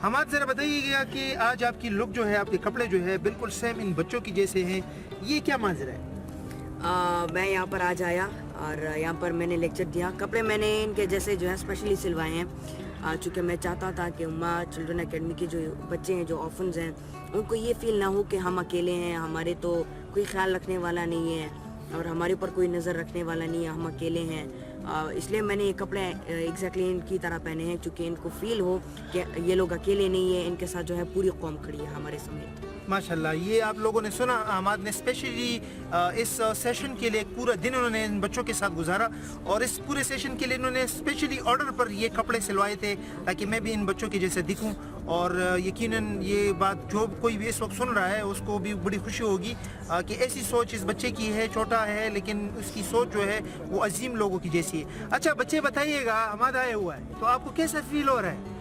हमाद ज़रा बताइएगा कि आज आपकी लुक जो है, आपके कपड़े जो है बिल्कुल सेम इन बच्चों की जैसे हैं, ये क्या माजरा है? मैं यहाँ पर आज आया और यहाँ पर मैंने लेक्चर दिया। कपड़े मैंने इनके जैसे जो है स्पेशली सिलवाए हैं, चूँकि मैं चाहता था कि उम्मा चिल्ड्रन एकेडमी के जो बच्चे हैं, जो ऑर्फन्स हैं, उनको ये फील ना हो कि हम अकेले हैं, हमारे तो कोई ख्याल रखने वाला नहीं है और हमारे ऊपर कोई नज़र रखने वाला नहीं है, हम अकेले हैं। इसलिए मैंने ये कपड़े एग्जैक्टली इनकी तरह पहने हैं, क्योंकि इनको फील हो कि ये लोग अकेले नहीं है, इनके साथ जो है पूरी कौम खड़ी है हमारे समेत। माशाल्लाह, ये आप लोगों ने सुना, हमाद ने स्पेशली इस सेशन के लिए एक पूरा दिन उन्होंने इन बच्चों के साथ गुजारा और इस पूरे सेशन के लिए इन्होंने स्पेशली ऑर्डर पर ये कपड़े सिलवाए थे ताकि मैं भी इन बच्चों के जैसे दिखूं। और यकीनन ये बात जो कोई भी इस वक्त सुन रहा है उसको भी बड़ी खुशी होगी कि ऐसी सोच इस बच्चे की है, छोटा है लेकिन उसकी सोच जो है वो अजीम लोगों की जैसी है। अच्छा बच्चे बताइएगा, हमाद आया हुआ है तो आपको कैसा फील हो रहा है?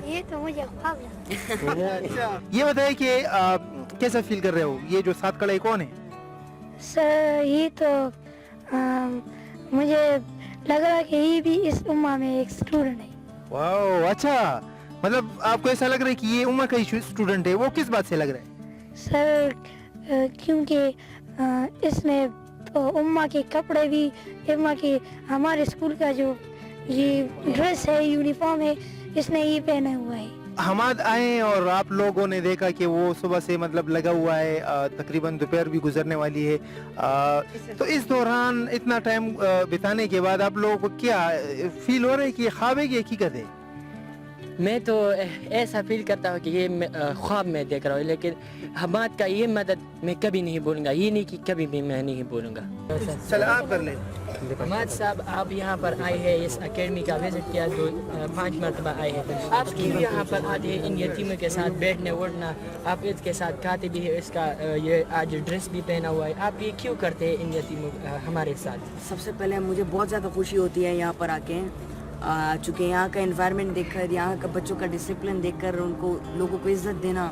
ये तो मुझे ख्वाब लगा। अच्छा, ये बताइए कि कैसा फील कर रहे हो? ये जो साथ खड़ा है कौन है? सर ये तो मुझे लग रहा है कि ये भी इस उम्मा में एक स्टूडेंट है। वाह, अच्छा, मतलब आपको ऐसा लग रहा है कि ये उम्मा का ही स्टूडेंट है? वो किस बात से लग रहा है? सर क्योंकि इसने तो उम्मा के कपड़े भी, उम्मा के हमारे स्कूल का जो ये ड्रेस है, यूनिफॉर्म है, इसने ये पहना हुआ है। हमाद आए और आप लोगों ने देखा कि वो सुबह से मतलब लगा हुआ है, तकरीबन दोपहर भी गुजरने वाली है, तो इस दौरान इतना टाइम बिताने के बाद आप लोगों को क्या फील हो रहा है कि ये ख्वाब है कि हकीकत है? मैं तो ऐसा फील करता हूँ कि ये ख्वाब में देख रहा हूँ, लेकिन हमाद का ये मदद मैं कभी नहीं भूलूंगा, ये नहीं कि कभी भी मैं नहीं भूलूंगा। चल आप कर ले। हमाद साहब, आप यहाँ पर आए हैं, इस एकेडमी का विजिट किया, 5 मरतबा आए हैं, आप क्यों यहाँ पर आते हैं इन यतीमों के साथ बैठने उठना, आप इसके साथ खाते भी है, इसका ये आज ड्रेस भी पहना हुआ है, आप ये क्यों करते हैं इन यतीमों हमारे साथ? सबसे पहले मुझे बहुत ज़्यादा खुशी होती है यहाँ पर आके, चूँकि यहाँ का एनवायरनमेंट देखकर, यहाँ का बच्चों का डिसिप्लिन देखकर, उनको लोगों को इज़्ज़त देना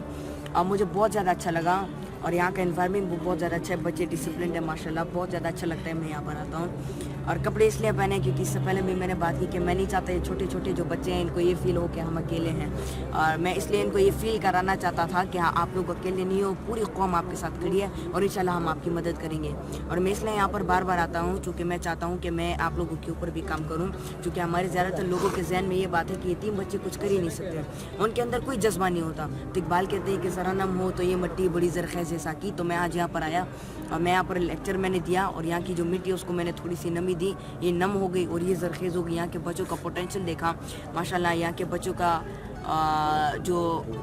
मुझे बहुत ज़्यादा अच्छा लगा। और यहाँ का एनवायरनमेंट भी बहुत ज़्यादा अच्छा है, बच्चे डिसिप्लिन है माशाल्लाह, बहुत ज़्यादा अच्छा लगता है मैं यहाँ पर आता हूँ। और कपड़े इसलिए पहने क्योंकि इससे पहले भी मैंने बात की कि मैं नहीं चाहता ये छोटे छोटे जो बच्चे हैं इनको ये फील हो कि हम अकेले हैं, और मैं इसलिए इनको ये फील कराना चाहता था कि हाँ आप लोग अकेले नहीं हो, पूरी कौम आपके साथ खड़ी है और इंशाल्लाह हम आपकी मदद करेंगे। और मैं इसलिए यहाँ पर बार बार आता हूँ चूँकि मैं चाहता हूँ कि मैं आप लोगों के ऊपर भी काम करूँ, क्योंकि हमारे ज़्यादातर लोगों के जहन में ये बात है कि यतीम बच्चे कुछ कर ही नहीं सकते, उनके अंदर कोई जज्बा नहीं होता। तो इकबाल कहते हैं कि ज़रा नम हो तो ये मिट्टी बड़ी ज़रख़ेज़ ऐसा की। तो मैं आज यहाँ पर आया और मैं यहाँ पर लेक्चर मैंने दिया और यहाँ की जो मिट्टी है उसको मैंने थोड़ी सी नमी दी, ये नम हो गई और ये ज़रख़ेज़ हो गई। यहाँ के बच्चों का पोटेंशियल देखा माशाल्लाह, यहाँ के बच्चों का जो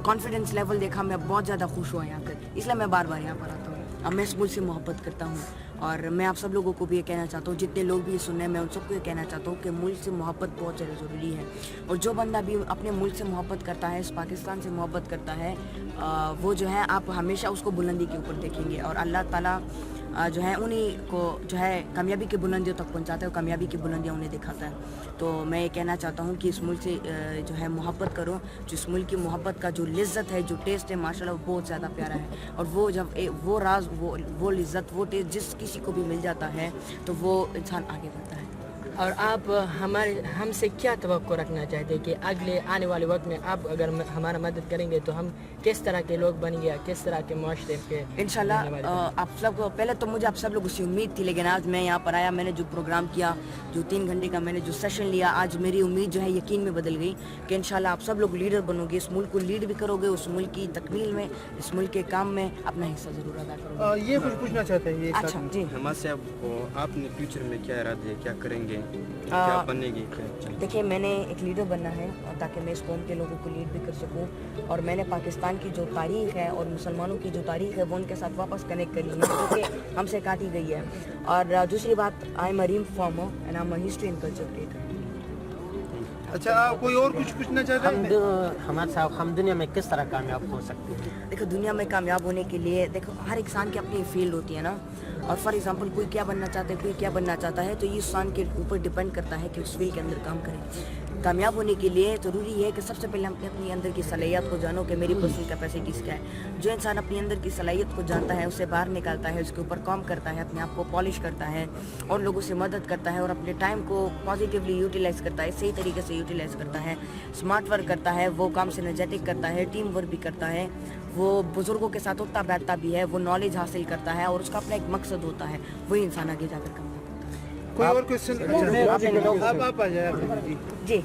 कॉन्फिडेंस लेवल देखा, मैं बहुत ज़्यादा खुश हुआ यहाँ पर, इसलिए मैं बार बार यहाँ पर आता हूँ। अब मैं स्कूल से मोहब्बत करता हूँ और मैं आप सब लोगों को भी ये कहना चाहता हूँ, जितने लोग भी ये सुन रहे हैं, मैं उन सबको ये कहना चाहता हूँ कि मुल्क से मोहब्बत बहुत ज़्यादा ज़रूरी है। और जो बंदा भी अपने मुल्क से मोहब्बत करता है, इस पाकिस्तान से मोहब्बत करता है, वो जो है आप हमेशा उसको बुलंदी के ऊपर देखेंगे और अल्लाह ताला जो है उन्हीं को जो है कामयाबी की बुलंदियों तक पहुंचाता है और कामयाबी की बुलंदियां उन्हें दिखाता है। तो मैं ये कहना चाहता हूं कि इस मुल्क से जो है मोहब्बत करो, जो इस मुल्क की मोहब्बत का जो लज्जत है, जो टेस्ट है माशाल्लाह वो बहुत ज़्यादा प्यारा है। और वो जब वो राज, वो लज्जत, वो टेस्ट जिस किसी को भी मिल जाता है तो वो इंसान आगे बढ़ता है। और आप हमसे क्या तवक्को रखना चाहते हैं कि अगले आने वाले वक्त में आप अगर हमारा मदद करेंगे तो हम किस तरह के लोग बनेंगे, किस तरह के माशरे के? इंशाल्लाह आप सब को, पहले तो मुझे आप सब लोगों से उम्मीद थी, लेकिन आज मैं यहाँ पर आया, मैंने जो प्रोग्राम किया, जो 3 घंटे का मैंने जो सेशन लिया, आज मेरी उम्मीद जो है यकीन में बदल गई कि इंशाल्लाह आप सब लोग लीडर बनोगे, इस मुल्क को लीड भी करोगे, उस मुल्क की तकमील में, इस मुल्क के काम में अपना हिस्सा ज़रूर अदा करोगे। ये कुछ पूछना चाहते हैं? अच्छा जी, हमारे आपने फ्यूचर में क्या इरादे है, क्या करेंगे, क्या बनेगी? देखिए मैंने एक लीडर बनना है और ताकि मैं इस कौम के लोगों को लीड भी कर सकूं, और मैंने पाकिस्तान की जो तारीख़ है और मुसलमानों की जो तारीख़ है वो उनके साथ वापस कनेक्ट करनी है क्योंकि हमसे काटी गई है। और दूसरी बात, I am a reformer and I am a history and culture creator. अच्छा, कोई और कुछ पूछना चाहते हैं? हमारे साहब, हम दुनिया में किस तरह कामयाब हो सकते हैं? देखो दुनिया में कामयाब होने के लिए देखो हर इंसान की अपनी फील्ड होती है ना, और फॉर एग्जांपल कोई क्या बनना चाहता है, कोई क्या बनना चाहता है, तो ये इंसान के ऊपर डिपेंड करता है कि उस फील्ड के अंदर काम करे। कामयाब होने के लिए ज़रूरी है कि सबसे पहले हम अपनी अंदर की सलाहियत को जानो कि मेरी पर्सनल कैपेसिटीज़ क्या है। जो इंसान अपनी अंदर की सलाहियत को जानता है, उसे बाहर निकालता है, उसके ऊपर काम करता है, अपने आप को पॉलिश करता है और लोगों से मदद करता है और अपने टाइम को पॉजिटिवली यूटिलाइज़ करता है, सही तरीके से यूटिलाइज़ करता है, स्मार्ट वर्क करता है, वो काम से एनर्जेटिक करता है, टीम वर्क भी करता है, वो बुज़ुर्गों के साथ उठता बैठता भी है, वो नॉलेज हासिल करता है और उसका अपना एक मकसद होता है, वही इंसान आगे जाकर काम करता कोई और क्वेश्चन? आप आ जाए जी।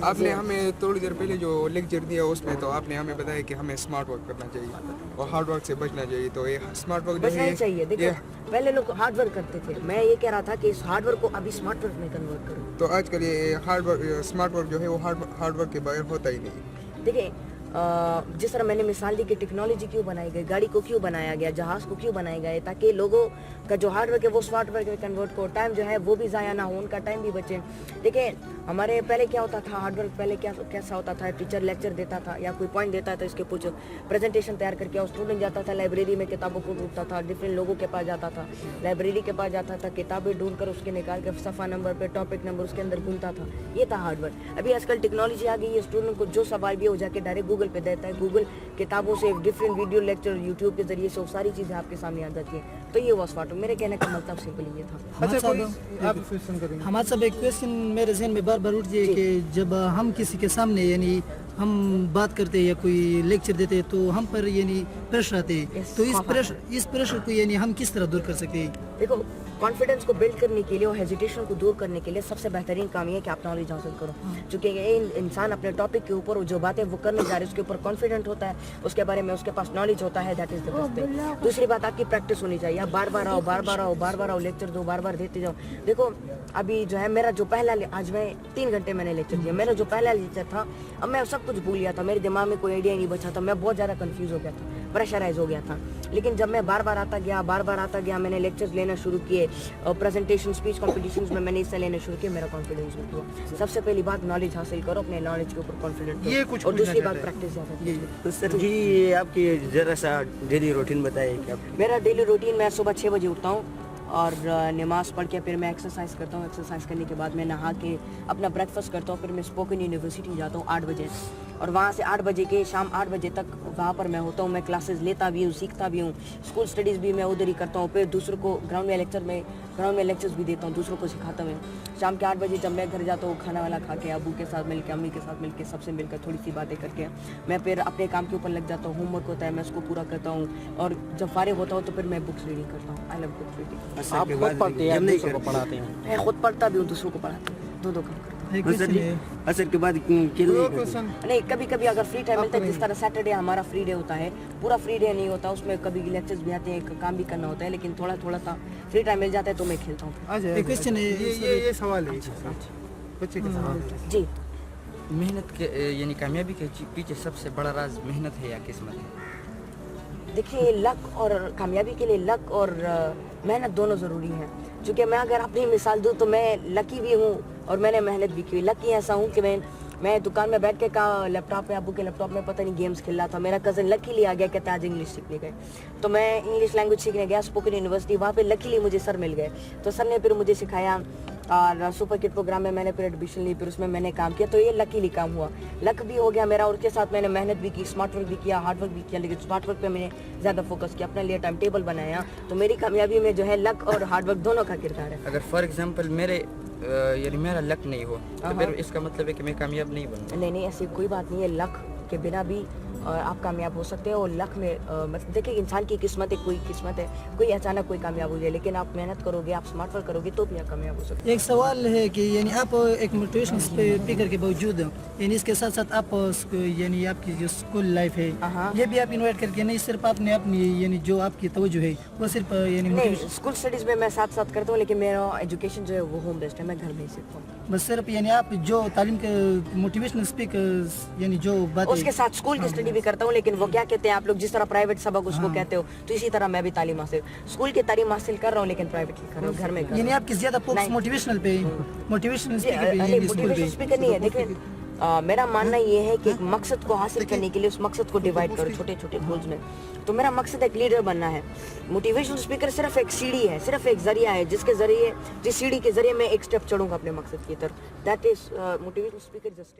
आपने हमें थोड़ी देर पहले जो लेक्चर दिया उसमें तो आपने हमें बताया कि हमें स्मार्ट वर्क करना चाहिए और हार्ड वर्क से बचना चाहिए। तो ये स्मार्ट वर्क जो बचना है ही चाहिए। देखो पहले लोग हार्ड वर्क करते थे, मैं ये कह रहा था कि इस हार्ड वर्क को अभी स्मार्ट वर्क में कन्वर्ट करो। तो आजकल ये हार्ड वर्क स्मार्ट वर्क जो है वो हार्ड वर्क के बगैर होता ही नहीं। देखिए जिस तरह मैंने मिसाल दी कि टेक्नोलॉजी क्यों बनाई गई, गाड़ी को क्यों बनाया गया, जहाज़ को क्यों बनाया गया, ताकि लोगों का जो हार्ड वर्क है वो स्मार्ट वर्क में कन्वर्ट हो, टाइम जो है वो भी ज़ाया ना हो, उनका टाइम भी बचे। देखिए हमारे पहले क्या होता था, हार्ड वर्क पहले कैसा होता था, टीचर लेक्चर देता था या कोई पॉइंट देता था, इसके कुछ प्रेजेंटेशन तैयार करके और स्टूडेंट जाता था लाइब्रेरी में, किताबों को ढूंढता था, डिफरेंट लोगों के पास जाता था, लाइब्रेरी के पास जाता था, किताबें ढूंढ कर उसके निकाल कर सफ़ा नंबर पे टॉपिक नंबर उसके अंदर घूमता था, ये था हार्ड वर्क। अभी आजकल टेक्नोलॉजी आ गई है, स्टूडेंट को जो सवाल भी हो जाके डायरेक्ट गूगल पे देता है, गूगल किताबों से डिफरेंट वीडियो लेक्चर यूट्यूब के जरिए से वो सारी चीज़ें आपके सामने आ जाती हैं। तो ये हुआ स्मार्ट वर्क। मेरे कहने का मतलब सिंपल ये था। अच्छा कोई आप क्वेश्चन करेंगे? हमारे सब एक क्वेश्चन मेरे जहन में बार बार उठ जाए कि जब हम किसी के सामने यानी हम बात करते हैं या कोई लेक्चर देते हैं तो हम पर यानी प्रेशर आते हैं, तो इस प्रेशर को यानी हम किस तरह दूर कर सकते हैं? देखो कॉन्फिडेंस को बिल्ड करने के लिए और हेजिटेशन को दूर करने के लिए सबसे बेहतरीन काम ये है कि आप नॉलेज हासिल करो। क्योंकि ये इंसान अपने टॉपिक के ऊपर जो बातें वो करने जा रहे हैं उसके ऊपर कॉन्फिडेंट होता है, उसके बारे में उसके पास नॉलेज होता है, that is the best thing. दूसरी बात आपकी प्रैक्टिस होनी चाहिए, आप बार बार आओ लेक्चर दो, बार बार देते जाओ। देखो अभी जो है मेरा जो पहला आज मैं 3 घंटे मैंने लेक्चर दिया, मेरा जो पहला लेक्चर था अब मैं सब कुछ भूल गया था, मेरे दिमाग में कोई आइडिया नहीं बचा था, मैं बहुत ज़्यादा कंफ्यूज हो गया था, प्रेशराइज हो गया था। लेकिन जब मैं बार बार आता गया मैंने लेक्चर्स लेना शुरू किए, प्रेजेंटेशन स्पीच कॉम्पिटिशन्स में मैंने हिस्सा लेना शुरू किया, मेरा कॉन्फिडेंस भी हुआ। सबसे पहली बात नॉलेज हासिल करो, अपने नॉलेज के ऊपर कॉन्फिडेंट ये हो, कुछ और पूछना दूसरी बात चाहते हैं। प्रैक्टिस ज़्यादा कीजिए। तो सर जी ये आपकी ज़रा सा डेली रूटीन बताइए क्या? मेरा डेली रूटीन, मैं सुबह 6 बजे उठता हूँ और नमाज़ पढ़ के फिर मैं एक्सरसाइज करता हूँ, एक्सरसाइज करने के बाद मैं नहा के अपना ब्रेकफास्ट करता हूँ, फिर मैं स्पोकन यूनिवर्सिटी जाता हूँ 8 बजे और वहाँ से 8 बजे के शाम 8 बजे तक वहाँ पर मैं होता हूँ, मैं क्लासेस लेता भी हूँ, सीखता भी हूँ, स्कूल स्टडीज़ भी मैं उधर ही करता हूँ, फिर दूसरों को ग्राउंड में लेक्चर्स भी देता हूँ, दूसरों को सिखाता हूँ। शाम के 8 बजे जब मैं घर जाता हूँ खाना वाला खा के अबू के साथ मिलकर, अम्मी के साथ मिलकर, सबसे मिलकर थोड़ी सी बातें करके मैं फिर अपने काम के ऊपर लग जाता हूँ, होमवर्क होता है मैं उसको पूरा करता हूँ और जब फारिग होता हूँ तो फिर मैं बुक्स रीडिंग करता हूँ। I love books reading. आप खुद पढ़ते हैं या दूसरों को पढ़ाते हैं? मैं खुद पढ़ता भी हूँ, दूसरों को पढ़ाता हूँ, दो काम करता हूँ। असर के बाद नहीं कभी कभी अगर फ्री टाइम मिलता है, जिस तरह सैटरडे हमारा फ्री डे होता है, पूरा फ्री डे नहीं होता, उसमें कभी लेक्चर्स भी आते हैं, काम भी करना होता है, लेकिन थोड़ा थोड़ा सा फ्री टाइम मिल जाता है तो मैं खेलता हूँ। एक क्वेश्चन है, ये सवाल है बच्चे का सवाल। जी मेहनत के यानी कामयाबी के पीछे सबसे बड़ा राज मेहनत है या किस्मत है? देखिए लक और कामयाबी के लिए लक और मेहनत दोनों ज़रूरी हैं। क्योंकि मैं अगर अपनी मिसाल दूँ तो मैं लकी भी हूँ और मैंने मेहनत भी की। लकी ऐसा हूँ कि मैं दुकान में बैठ के लैपटॉप पे, अबू के लैपटॉप में पता नहीं गेम्स खेल रहा था, मेरा कज़न लकीली आ गया, कहता आज इंग्लिश सीखने गए, तो मैं इंग्लिश लैंग्वेज सीखने गया स्पोकन यूनिवर्सिटी, वहाँ पे लकीली मुझे सर मिल गए, तो सर ने फिर मुझे सिखाया और सुपर किड प्रोग्राम में मैंने फिर एडमिशन ली, फिर उसमें मैंने काम किया, तो ये लकीली काम हुआ, लक भी हो गया मेरा और उसके साथ मैंने मेहनत भी की, स्मार्ट वर्क भी किया, हार्ड वर्क भी किया, लेकिन स्मार्ट वर्क पे मैंने ज़्यादा फोकस किया, अपने लिए टाइम टेबल बनाया, तो मेरी कामयाबी में जो है लक और हार्ड वर्क दोनों का किरदार है। अगर फॉर एग्जांपल यानी मेरा लक नहीं हो तो फिर इसका मतलब है कि मैं कामयाब नहीं बनूंगा? नहीं ऐसी कोई बात नहीं है, लक के बिना भी आप कामयाब हो सकते हैं। और लक में मतलब देखिए इंसान की किस्मत है, कोई किस्मत है कोई अचानक कोई कामयाब हो जाए, लेकिन आप मेहनत करोगे, आप स्मार्ट वर्क करोगे तो भी आप कामयाब हो सकते हैं। एक सवाल है कि यानी आप एक मोटिवेशनल स्पीकर के बावजूद यानी इसके साथ साथ आप यानी आपकी जो स्कूल लाइफ है ये भी आप इन्वाइट करके, नहीं सिर्फ आपने अपनी यानी जो आपकी तवज्जो है वो सिर्फ यानी नहीं, स्कूल स्टडीज में मैं साथ करता हूँ, लेकिन मेरा एजुकेशन जो है वो होम बेस्ड है, मैं घर में ही सीखता हूँ। बस सिर्फ यानी आप जो तालीम के मोटिवेशनल स्पीकर यानी जो बात उसके साथ स्कूल की स्टडी भी करता हूँ, लेकिन वो क्या कहते हैं आप लोग जिस तरह प्राइवेट सबक उसको कहते हो, तो इसी तरह मैं भी तालीम हासिल स्कूल की तालीम हासिल कर रहा हूँ, लेकिन प्राइवेटली कर रहा हूँ, घर में कर रहा हूँ। यानी आपकी ज्यादा फोकस मोटिवेशनल पे, मोटिवेशनल मोटिवेशनल स्पीकर नहीं है। देखिए मेरा मानना ये है कि एक मकसद को हासिल करने के लिए उस मकसद को डिवाइड करो छोटे छोटे गोल्स में। तो मेरा मकसद एक लीडर बनना है। मोटिवेशनल स्पीकर सिर्फ एक सीढ़ी है, सिर्फ एक जरिया है जिसके जरिए, जिस सीढ़ी के जरिए मैं एक स्टेप चढ़ूंगा अपने मकसद की तरफ। That is motivational speaker just